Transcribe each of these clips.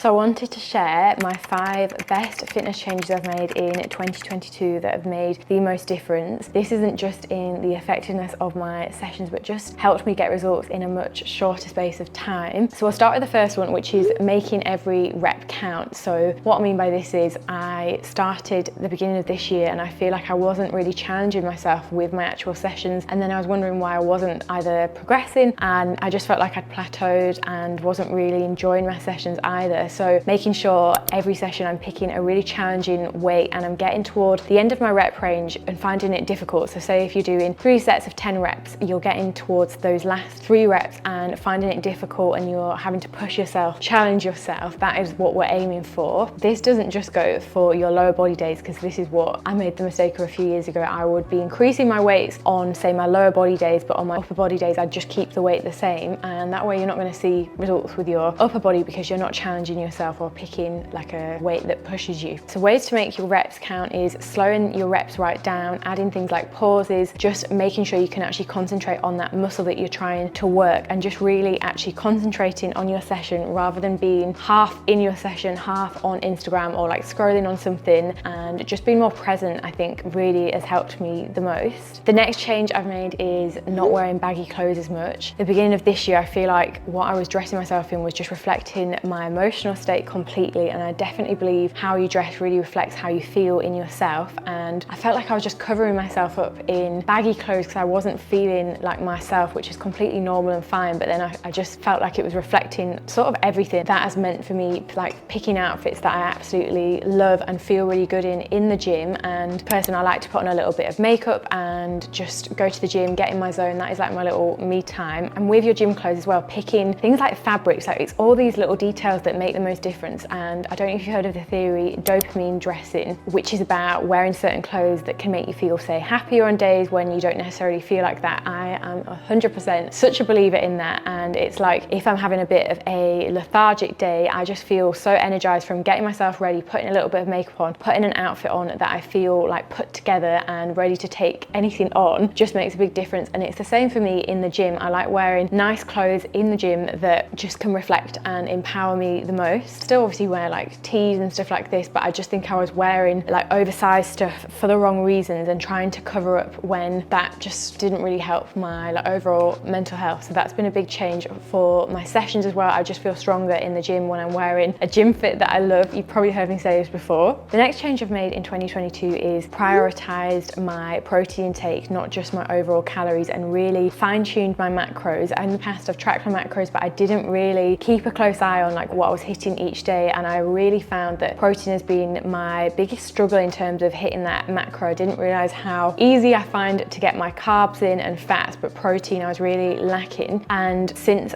So I wanted to share my 5 best fitness changes I've made in 2022 that have made the most difference. This isn't just in the effectiveness of my sessions, but just helped me get results in a much shorter space of time. So I'll start with the first one, which is making every rep count. So what I mean by this is I started the beginning of this year and I feel like I wasn't really challenging myself with my actual sessions, and then I was wondering why I wasn't either progressing, and I just felt like I'd plateaued and wasn't really enjoying my sessions either. So making sure every session I'm picking a really challenging weight and I'm getting toward the end of my rep range and finding it difficult. So say if you're doing 3 sets of 10 reps, you're getting towards those last 3 reps and finding it difficult and you're having to push yourself, challenge yourself. That is what we're aiming for. This doesn't just go for your lower body days, because this is what I made the mistake of a few years ago. I would be increasing my weights on say my lower body days, but on my upper body days I'd just keep the weight the same, and that way you're not going to see results with your upper body because you're not challenging yourself or picking like a weight that pushes you. So ways to make your reps count is slowing your reps right down, adding things like pauses, just making sure you can actually concentrate on that muscle that you're trying to work, and just really actually concentrating on your session rather than being half in your session, half on Instagram or like scrolling on something. And just being more present, I think, really has helped me the most. The next change I've made is not wearing baggy clothes as much. The beginning of this year, I feel like what I was dressing myself in was just reflecting my emotional state completely, and I definitely believe how you dress really reflects how you feel in yourself, and I felt like I was just covering myself up in baggy clothes because I wasn't feeling like myself, which is completely normal and fine, but then I just felt like it was reflecting sort of everything that has meant for me, like picking outfits that I absolutely love and feel really good in the gym. And personally, I like to put on a little bit of makeup and just go to the gym, get in my zone. That is like my little me time. And with your gym clothes as well, picking things like fabrics, like it's all these little details that make the most difference. And I don't know if you've heard of the theory dopamine dressing, which is about wearing certain clothes that can make you feel, say, happier on days when you don't necessarily feel like that. I am 100% such a believer in that, and it's like if I'm having a bit of a lethargic day, I just feel so energized from getting myself ready, putting a little bit of makeup on, putting an outfit on that I feel like put together and ready to take anything on. Just makes a big difference. And it's the same for me in the gym. I like wearing nice clothes in the gym that just can reflect and empower me the most. Still obviously wear like tees and stuff like this, but I just think I was wearing like oversized stuff for the wrong reasons and trying to cover up when that just didn't really help my like overall mental health. So that's been a big change for my sessions as well. I just feel stronger in the gym when I'm wearing a gym fit that I love. You've probably heard me say this before. The next change I've made in 2022 is prioritized my protein intake, not just my overall calories, and really fine-tuned my macros. In the past I've tracked my macros, but I didn't really keep a close eye on like what I was hitting each day, and I really found that protein has been my biggest struggle in terms of hitting that macro. I didn't realize how easy I find to get my carbs in and fats, but protein I was really lacking. And since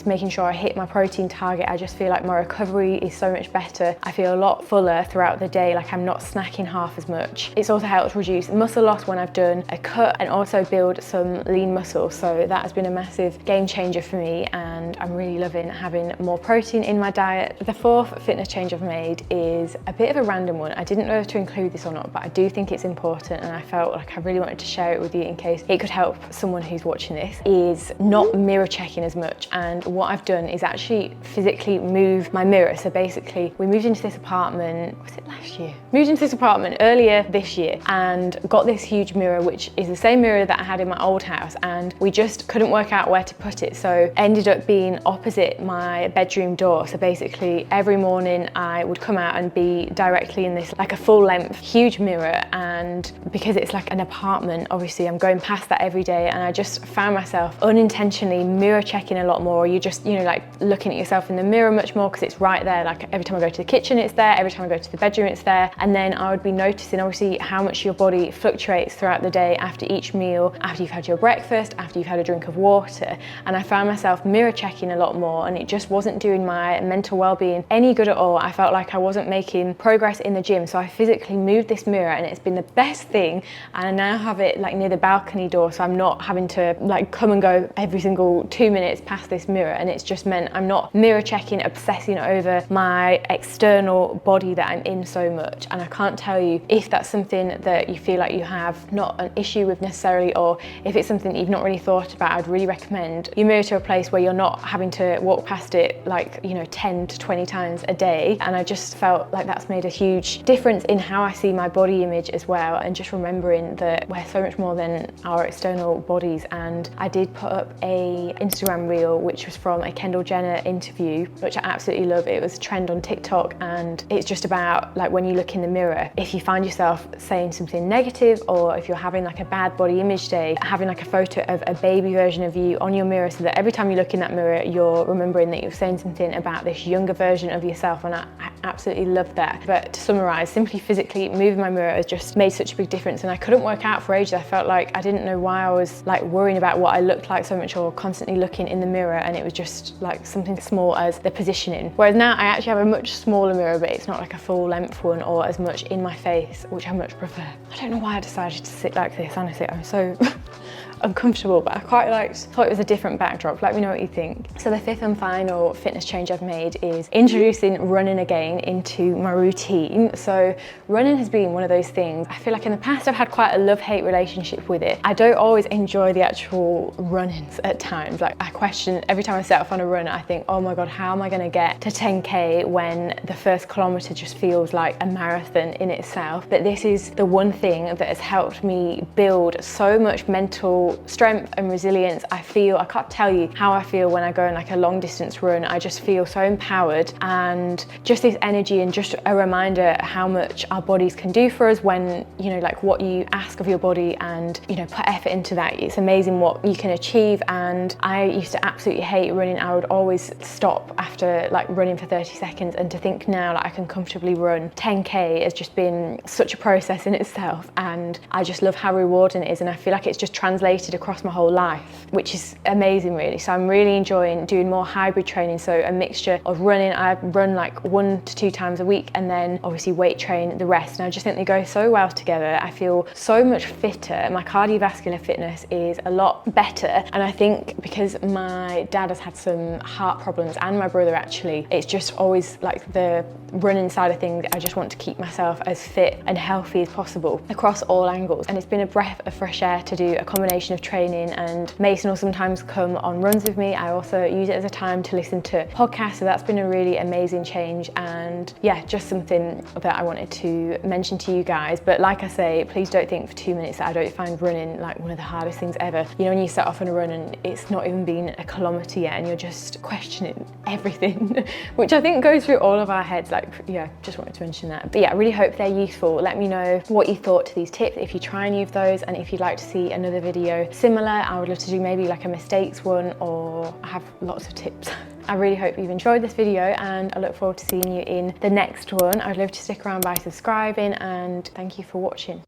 making sure I hit my protein target, I just feel like my recovery is so much better. I feel a lot fuller throughout the day, like I'm not snacking half as much. It's also helped reduce muscle loss when I've done a cut and also build some lean muscle. So that has been a massive game changer for me, and I'm really loving having more protein in my diet. The 4th fitness change I've made is a bit of a random one. I didn't know if to include this or not, but I do think it's important, and I felt like I really wanted to share it with you in case it could help someone who's watching this, is not mirror checking as much. And what I've done is actually physically move my mirror. So basically we moved into this apartment, was it last year? Moved into this apartment earlier this year and got this huge mirror, which is the same mirror that I had in my old house, and we just couldn't work out where to put it. So ended up being opposite my bedroom door. So basically every morning I would come out and be directly in this like a full length huge mirror, and because it's like an apartment, obviously I'm going past that every day, and I just found myself unintentionally mirror checking a lot more. You just, you know, like looking at yourself in the mirror much more because it's right there. Like every time I go to the kitchen it's there, every time I go to the bedroom it's there. And then I would be noticing obviously how much your body fluctuates throughout the day after each meal, after you've had your breakfast, after you've had a drink of water. And I found myself mirror checking a lot more, and it just wasn't doing my mental well-being any good at all. I felt like I wasn't making progress in the gym, so I physically moved this mirror, and it's been the best thing. And I now have it like near the balcony door, so I'm not having to like come and go every single 2 minutes past this mirror, and it's just meant I'm not mirror checking, obsessing over my external body that I'm in so much. And I can't tell you if that's something that you feel like you have not an issue with necessarily, or if it's something that you've not really thought about. I'd really recommend you move to a place where you're not having to walk past it like, you know, 10 10 to 20 times a day, and I just felt like that's made a huge difference in how I see my body image as well, and just remembering that we're so much more than our external bodies. And I did put up a Instagram reel which was from a Kendall Jenner interview, which I absolutely love. It was a trend on TikTok, and it's just about like when you look in the mirror, if you find yourself saying something negative, or if you're having like a bad body image day, having like a photo of a baby version of you on your mirror, so that every time you look in that mirror you're remembering that you're saying something about this younger version of yourself. And I absolutely love that. But to summarize, simply physically moving my mirror has just made such a big difference, and I couldn't work out for ages. I felt like I didn't know why I was like worrying about what I looked like so much, or constantly looking in the mirror, and it was just like something small as the positioning. Whereas now I actually have a much smaller mirror, but it's not like a full length one or as much in my face, which I much prefer. I don't know why I decided to sit like this, honestly. I'm so uncomfortable, but I quite thought it was a different backdrop. Let me know what you think. So the fifth and final fitness change I've made is introducing running again into my routine. So running has been one of those things, I feel like in the past I've had quite a love-hate relationship with it. I don't always enjoy the actual run-ins at times. Like I question every time I set off on a run, I think, oh my God, how am I gonna get to 10K when the first kilometer just feels like a marathon in itself? But this is the one thing that has helped me build so much mental strength and resilience. I can't tell you how I feel when I go on like a long distance run. I just feel so empowered, and just this energy, and just a reminder how much our bodies can do for us when, you know, like what you ask of your body and, you know, put effort into that. It's amazing what you can achieve. And I used to absolutely hate running. I would always stop after like running for 30 seconds, and to think now like I can comfortably run 10K has just been such a process in itself, and I just love how rewarding it is, and I feel like it's just translated across my whole life, which is amazing really. So I'm really enjoying doing more hybrid training, so a mixture of running. I run like 1 to 2 times a week, and then obviously weight train the rest, and I just think they go so well together. I feel so much fitter. My cardiovascular fitness is a lot better, and I think because my dad has had some heart problems, and my brother actually, it's just always like the running side of things. I just want to keep myself as fit and healthy as possible across all angles, and it's been a breath of fresh air to do a combination of training. And Mason will sometimes come on runs with me. I also use it as a time to listen to podcasts, so that's been a really amazing change, and yeah, just something that I wanted to mention to you guys. But like I say, please don't think for 2 minutes that I don't find running like one of the hardest things ever. You know, when you set off on a run and it's not even been a kilometre yet, and you're just questioning everything, which I think goes through all of our heads. Like, yeah, just wanted to mention that. But yeah, I really hope they're useful. Let me know what you thought to these tips, if you try any of those, and if you'd like to see another video similar. I would love to do maybe like a mistakes one, or I have lots of tips. I really hope you've enjoyed this video, and I look forward to seeing you in the next one. I'd love to stick around by subscribing, and thank you for watching.